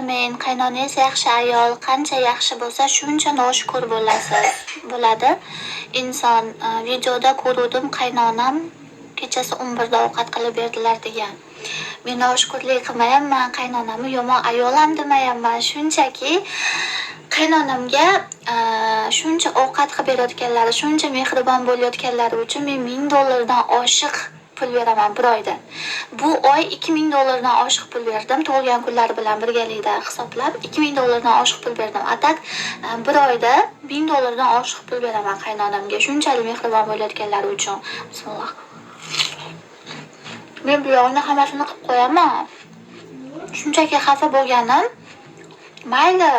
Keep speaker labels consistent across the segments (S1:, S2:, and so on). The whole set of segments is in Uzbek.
S1: men, qaynonangiz yaxshi ayol, qancha yaxshi bo'lsa, shuncha noshukur bo'ladi. Inson videoda ko'rdim, qaynonam kechasi 11da ovqat qilib berdilar degan. Men noshukurlik qilmayapman, qaynonamni yomon ayol ham demayapman. Shunchaki qaynonamga shuncha ovqat qilib berayotganlari, shuncha mehribon bo'layotganlari uchun men $1000 oshiq pul beraman bir oyda. Bu oy $2000 oshiq pul berdim. Tug'ilgan kunlari bilan birgalikda hisoblab $2000 oshiq pul berdim. Atak bir oyda $1000 oshiq pul beraman qaynonamga. Shunchalik mehribon bo'layotganlari uchun. Bismillah. Men bu yo'lni hammasini qilib qo'yaman. Shunchaki xafa bo'lganim, mayli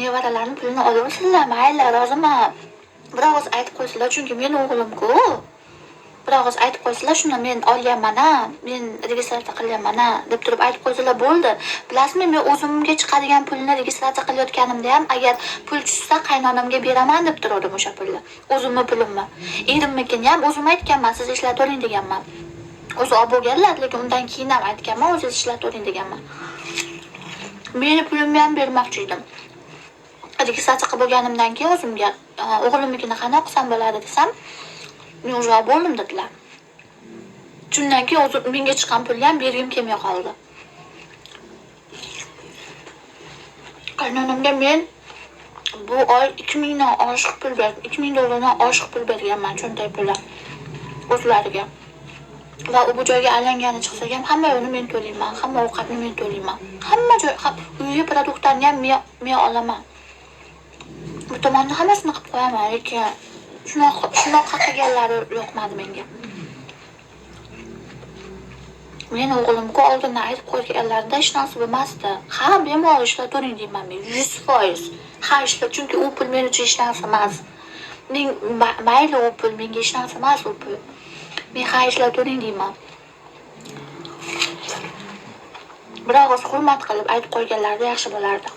S1: nevaralarning pulini olaversinlar, mayli roziman. Bir og'iz aytib qo'ysinlar, chunki men o'g'lim-ku. Bir og'iz aytib qo'ysinlar, shuni men olganman, men registratsiya qilganman deb turib aytib qo'ysinlar bo'ldi. Bilasizmi, men o'zimga chiqadigan pulni registratsiya qilayotganimda ham agar pul tushsa qaynonamga beraman deb turdim o'sha pulni. O'zimning pulimni. Erimnikini ham o'zim aytganman, siz ishlatib oling deganman. O'zi olib bo'lganlar, lekin undan keyin ham aytganman, o'zingiz ishlatib oling deganman. Meni pulimni ham bermoqchi edim. Registratsiya qilib bo'lganimdan keyin o'zimga o'g'limnikini qanday qilsam bo'ladi desam, men o'zi olib bo'ldim dedilar. Shundan keyin o'zim menga chiqqan pulni ham bergim kelmay qoldi. Qaynonamga men bu oy $2000 dan oshiq pul berdim. $2000 dan oshiq pul berganman, cho'ntak pullar o'zlariga. Va u bu joyga aylangani chiqsa ham hamma yo'lni men to'layman, hamma ovqatni men to'layman. Hamma joy, uyga produktlarni ham men olaman. Bu tomonni hammasini qilib qo'yaman, lekin shunaqa qilganlari yoqmadi menga. Men o'g'limga oldindan aytib qo'yganlarida hech narsa bo'lmasdi. Ha, bemalol ishlatavering deyman men, 100%. Ha, ishlat, chunki u pul men uchun hech narsa emas. Men mayli u pul menga hech narsa emas u pul. Men ha ishlatavering deyman. Bir og'iz hurmat qilib aytib qo'yganlarida yaxshi bo'lardi.